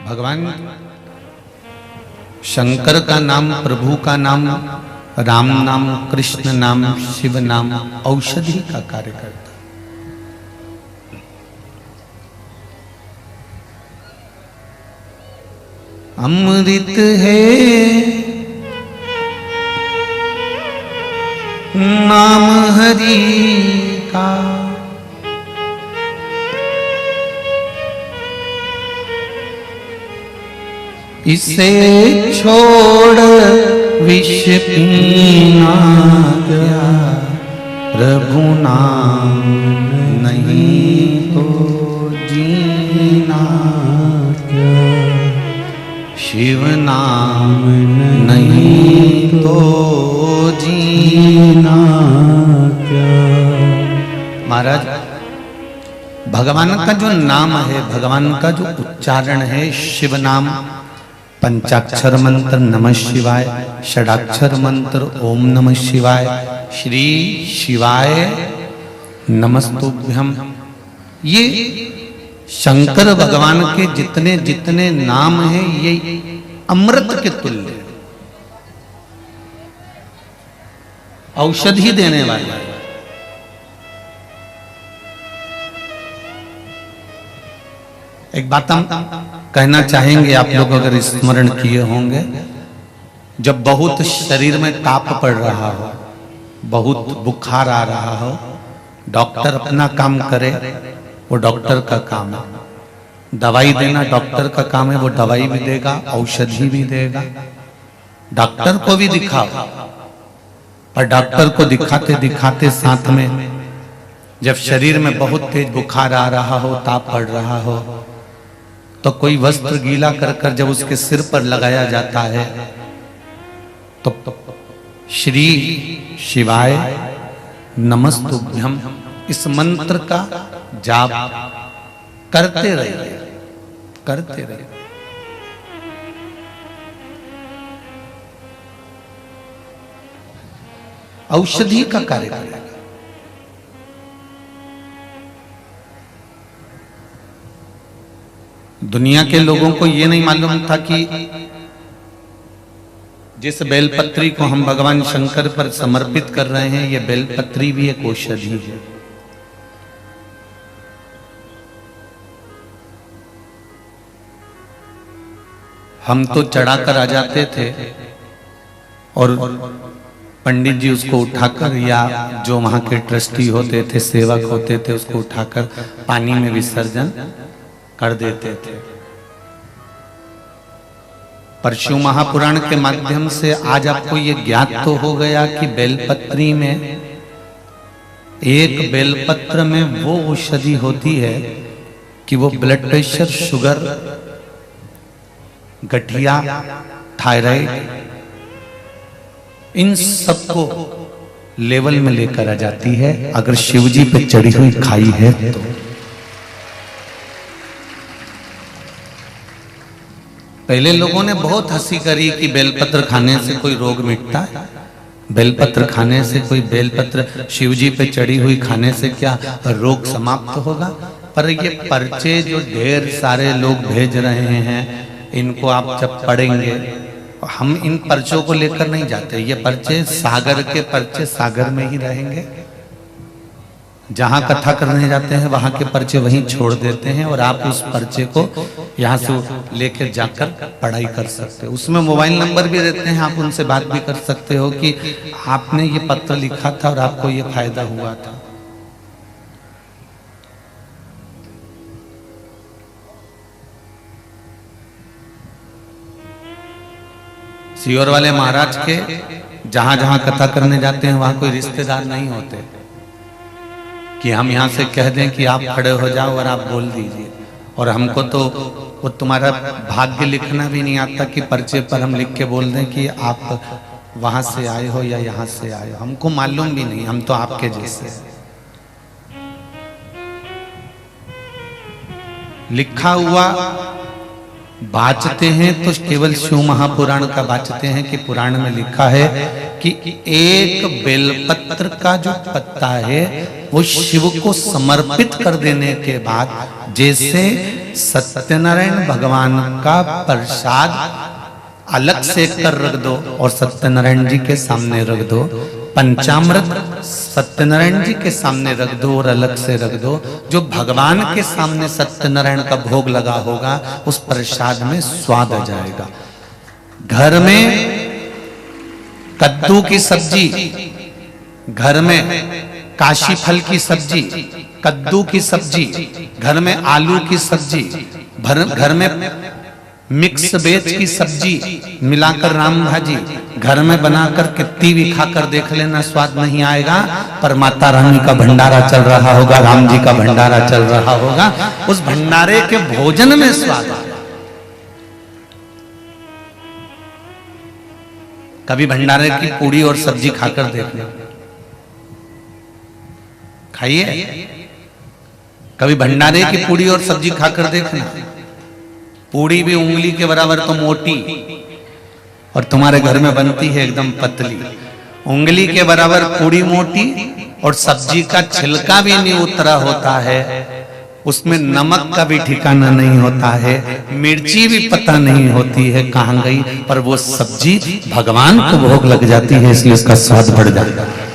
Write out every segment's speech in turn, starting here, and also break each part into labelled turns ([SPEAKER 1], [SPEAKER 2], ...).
[SPEAKER 1] भगवान शंकर का नाम, प्रभु का नाम, राम नाम, कृष्ण नाम, शिव नाम औषधि का कार्य करता। अमृत है नाम हरि का, इसे छोड़ विष पीना क्या, प्रभु नाम नहीं तो जीना क्या, शिव नाम नहीं तो जीना क्या। महाराज, भगवान का जो नाम है, भगवान का जो उच्चारण है, शिव नाम, पंचाक्षर मंत्र नमः शिवाय, षडाक्षर मंत्र ओम नमः शिवाय, श्री शिवाय नमस्तुभ्यम, ये शंकर भगवान के जितने जितने नाम हैं ये अमृत के तुल्य, औषधि देने वाले। एक बात हम कहना चाहेंगे, आप लोग अगर स्मरण किए होंगे, जब बहुत शरीर में ताप पड़ रहा हो, बहुत बुखार आ रहा हो, डॉक्टर अपना काम करे, वो डॉक्टर का काम है। दवाई देना डॉक्टर का काम है, वो दवाई भी देगा, औषधि भी देगा। डॉक्टर को भी दिखाओ, और डॉक्टर को दिखाते दिखाते साथ में जब शरीर में बहुत तेज बुखार आ रहा हो, ताप पड़ रहा हो, तो कोई वस्त्र गीला कर कर जब उसके सिर पर लगाया जाता है, तो श्री शिवाय नमस्तुभ्यम इस मंत्र का जाप करते रहिए, करते रहिए। औषधि का कार्य करेगा। दुनिया के लोगों को यह नहीं मालूम था कि जिस बेलपत्री को हम भगवान शंकर पर समर्पित कर रहे हैं, यह बेलपत्री भी एक औषधि है। हम तो चढ़ाकर आ जाते थे और पंडित जी उसको उठाकर, या जो वहां के ट्रस्टी होते थे, सेवक होते थे, उसको उठाकर पानी में विसर्जन कर देते थे। पर शिव महापुराण के माध्यम से आज आपको ये ज्ञात तो हो गया कि बेलपत्री में, एक बेलपत्र में वो औषधि होती है कि वो ब्लड प्रेशर, शुगर, गठिया, थायराइड, इन सबको लेवल में लेकर आ जाती है अगर शिवजी पे चढ़ी हुई खाई है तो। पहले लोगों ने बहुत हंसी करी कि बेलपत्र खाने से कोई रोग मिटता है, बेलपत्र खाने से कोई, बेलपत्र शिवजी पे चढ़ी हुई खाने से क्या रोग समाप्त होगा। पर ये पर्चे जो ढेर सारे लोग भेज रहे हैं, इनको आप जब पढ़ेंगे, हम इन पर्चों को लेकर नहीं जाते। ये पर्चे सागर के पर्चे सागर में ही रहेंगे, जहां कथा करने जाते हैं वहां के पर्चे वहीं छोड़ देते हैं, और आप उस पर्चे को यहां से लेकर जाकर पढ़ाई कर सकते हो। उसमें मोबाइल नंबर भी रहते हैं, आप उनसे बात भी कर सकते हो कि आपने ये पत्र लिखा था और आपको ये फायदा हुआ था। सियोर वाले महाराज के जहां जहां कथा करने जाते हैं वहां कोई रिश्तेदार नहीं होते कि हम यहां से कह दें कि आप खड़े हो जाओ और आप बोल दीजिए। और हमको तो वो तुम्हारा भाग्य लिखना भी नहीं आता कि पर्चे पर हम लिख के बोल दें कि आप वहां से आए हो या यहां से आए हो, हमको मालूम भी नहीं, हम तो आपके जैसे। लिखा हुआ बाचते हैं तो केवल शिव महापुराण का बाचते हैं कि पुराण में लिखा है कि एक बेलपत्र का जो पत्ता है वो शिव को समर्पित कर देने के बाद जैसे सत्यनारायण भगवान का प्रसाद अलग से कर रख दो और सत्यनारायण जी के सामने रख दो, पंचामृत सत्यनारायण जी के सामने रख दो और अलग से रख दो, जो भगवान के सामने सत्यनारायण का भोग लगा होगा उस प्रसाद में स्वाद आ जाएगा। घर में कद्दू की सब्जी, घर में काशी फल की सब्जी, कद्दू की सब्जी, घर में आलू की सब्जी, घर में मिक्स वेज की सब्जी मिलाकर राम भाजी घर में बनाकर कितनी भी खाकर देख लेना, स्वाद नहीं आएगा। पर माता रानी का भंडारा चल रहा होगा, राम जी का भंडारा चल रहा होगा, उस भंडारे के भोजन में स्वाद आएगा। कभी भंडारे की पूड़ी और सब्जी खाकर देख लो, खाइए। कभी भंडारे की पूड़ी और सब्जी खाकर देखना, पूड़ी भी उंगली के बराबर तो मोटी और तुम्हारे घर में बनती है एकदम पतली, उंगली के बराबर पूड़ी मोटी और सब्जी का छिलका भी नहीं उतरा होता है, उसमें नमक का भी ठिकाना नहीं होता है, मिर्ची भी पता नहीं होती है कहां गई, पर वो सब्जी भगवान को भोग लग जाती है, इसलिए उसका स्वाद बढ़ जाता है।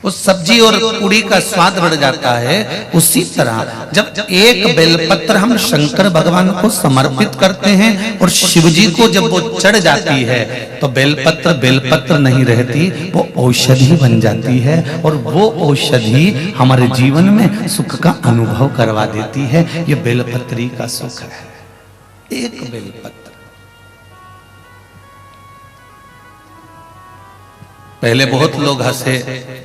[SPEAKER 1] उस सब्जी और पूड़ी का स्वाद बढ़ जाता है। उसी तरह जब एक बेलपत्र हम शंकर भगवान को समर्पित करते हैं और शिव जी को जब वो चढ़ जाती है तो बेलपत्र नहीं रहती, वो औषधि बन जाती है और वो औषधि हमारे जीवन में सुख का अनुभव करवा देती है। ये बेलपत्री का सुख है, एक बेलपत्र। पहले बहुत लोग हंसे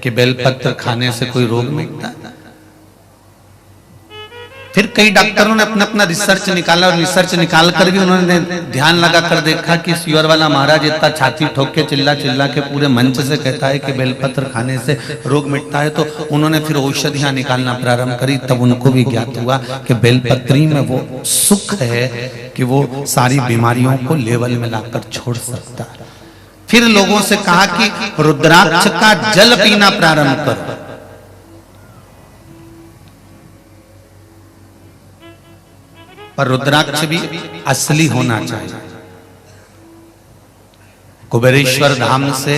[SPEAKER 1] कि बेलपत्र खाने से कोई रोग मिटता है, फिर कई डॉक्टरों ने अपना अपना रिसर्च निकाला और रिसर्च निकाल कर भी उन्होंने ध्यान लगा कर देखा कि श्योर वाला महाराज इतना छाती ठोक के चिल्ला चिल्ला के पूरे मंच से कहता है कि बेलपत्र खाने से रोग मिटता है, तो उन्होंने फिर औषधियां निकालना प्रारंभ करी। तब उनको भी ज्ञात हुआ कि बेलपत्री में वो सुख है कि वो सारी बीमारियों को लेवल में लाकर छोड़ सकता है। फिर लोगों से कहा कि रुद्राक्ष का जल पीना प्रारंभ करो, पर रुद्राक्ष भी असली होना चाहिए। कुबेरेश्वर धाम से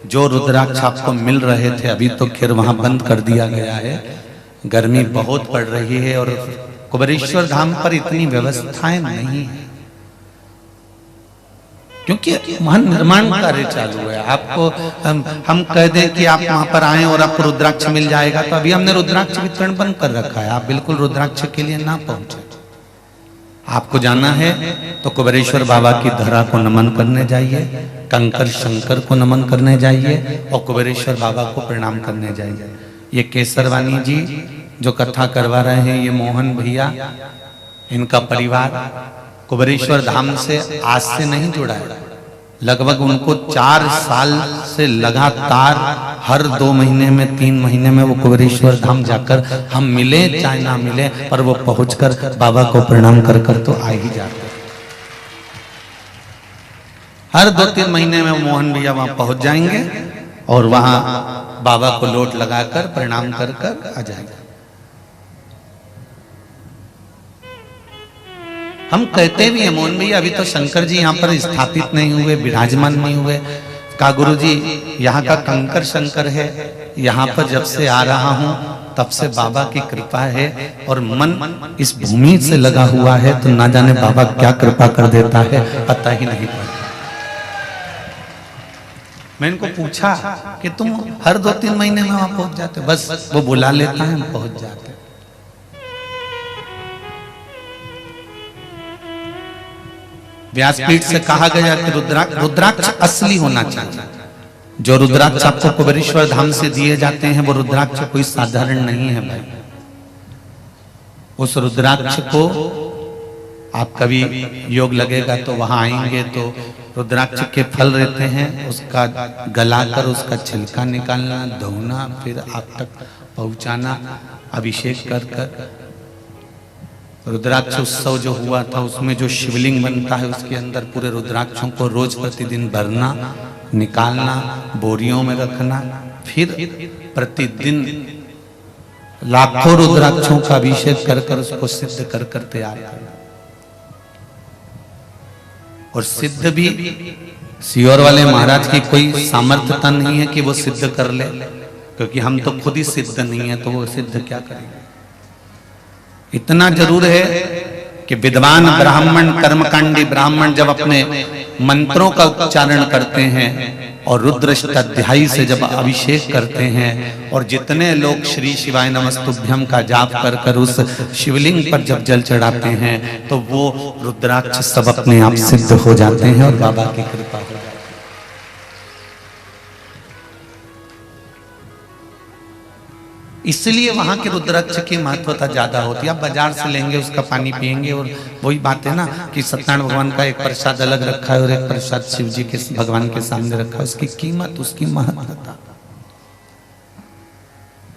[SPEAKER 1] जो रुद्राक्ष आपको मिल रहे थे, अभी तो खैर वहां बंद कर दिया गया है, गर्मी बहुत पड़ रही है और कुबेरेश्वर धाम पर इतनी व्यवस्थाएं नहीं है क्योंकि वहां निर्माण कार्य चालू है। आपको हम कह दें कि आप वहां पर आए और आपको रुद्राक्ष मिल जाएगा, तो अभी हमने रुद्राक्ष वितरण बंद कर रखा है, आप बिल्कुल रुद्राक्ष के लिए ना पहुंचे। आपको जाना है तो कुबेरेश्वर बाबा की धरा को नमन करने जाइए, कंकर शंकर को नमन करने जाइए और कुबेरेश्वर बाबा को प्रणाम करने जाइए। ये केसरवानी जी जो कथा करवा रहे हैं, ये मोहन भैया, इनका परिवार कुबेरेश्वर धाम से आज से नहीं जुड़ा है, लगभग उनको 4 साल से लगातार हर 2 महीने में 3 महीने में वो कुबेरेश्वर धाम जाकर, हम मिले चाहे ना मिले, पर वो पहुंचकर बाबा को प्रणाम कर कर तो आ ही जाते। हर 2-3 महीने में मोहन भैया वहां पहुंच जाएंगे और वहां बाबा को लोट लगाकर प्रणाम कर कर आ जाएंगे। हम कहते भी हैं मोहन भैया अभी तो शंकर जी यहाँ पर स्थापित नहीं हुए, विराजमान नहीं हुए। का गुरु जी यहाँ का कंकर शंकर है, यहाँ पर जब से आ रहा हूँ तब से बाबा की कृपा है और मन इस भूमि से लगा हुआ है, तो ना जाने बाबा क्या कृपा कर देता है पता ही नहीं पड़ता। मैं इनको पूछा कि तुम हर 2-3 महीने में वहां पहुंच जाते? बस वो बुला लेता है, हम पहुंच जाते। व्यासपीठ से कहा गया कि रुद्राक्ष असली होना चाहिए। जो रुद्राक्ष आपको कुबेरेश्वर धाम से दिए जाते हैं वो रुद्राक्ष कोई साधारण नहीं है भाई। उस रुद्राक्ष को आप कभी योग लगेगा तो वहां आएंगे तो रुद्राक्ष के फल रहते हैं, उसका गलाकर उसका छिलका निकालना, धोना, फिर आप तक पहुंचाना, अभिषेक कर कर रुद्राक्ष उत्सव जो हुआ था उसमें जो शिवलिंग बनता है उसके अंदर पूरे रुद्राक्षों को रोज प्रतिदिन भरना, निकालना, बोरियों में रखना, फिर प्रतिदिन लाखों रुद्राक्षों का अभिषेक कर कर उसको सिद्ध कर कर तैयार करना। और सिद्ध भी सियोर वाले महाराज की कोई सामर्थ्यता नहीं है कि वो सिद्ध कर ले, क्योंकि हम तो खुद ही सिद्ध नहीं है, तो वो सिद्ध क्या करेंगे। इतना जरूर है कि विद्वान ब्राह्मण, कर्मकांडी ब्राह्मण जब अपने मंत्रों का उच्चारण करते हैं और रुद्राष्टाध्यायी से जब अभिषेक करते हैं और जितने लोग श्री शिवाय नमस्तुभ्यम का जाप कर कर उस शिवलिंग पर जब जल चढ़ाते हैं तो वो रुद्राक्ष सब अपने आप सिद्ध हो जाते हैं और बाबा की कृपा हो जाती है। इसलिए वहां के रुद्राक्ष की महत्वता ज्यादा होती है। आप बाजार से लेंगे, उसका पानी पिएंगे, और वही बात है ना कि सत्यनारायण भगवान का एक प्रसाद अलग रखा है और एक प्रसाद शिव जी के भगवान के सामने रखा है, उसकी कीमत, उसकी महत्वता।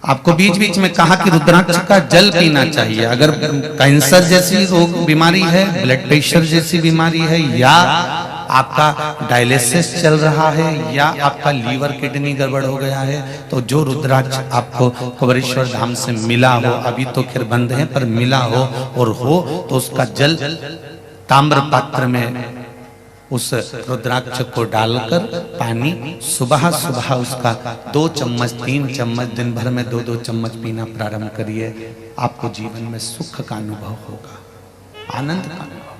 [SPEAKER 1] आपको बीच बीच में कहा कि रुद्राक्ष का जल पीना चाहिए। अगर कैंसर जैसी रोग बीमारी है, ब्लड प्रेशर जैसी बीमारी है, या आपका डायलिसिस चल रहा है, या आपका लीवर किडनी गड़बड़ हो गया है, तो जो रुद्राक्ष आपको कुबेरेश्वर धाम से मिला हो, अभी तो खैर बंद है पर मिला हो और हो तो उसका जल ताम्र पात्र में उस रुद्राक्ष को डालकर पानी सुबह सुबह उसका 2 चम्मच 3 चम्मच दिन भर में 2-2 चम्मच पीना प्रारंभ करिए। आपको जीवन में सुख का अनुभव होगा, आनंद का अनुभव।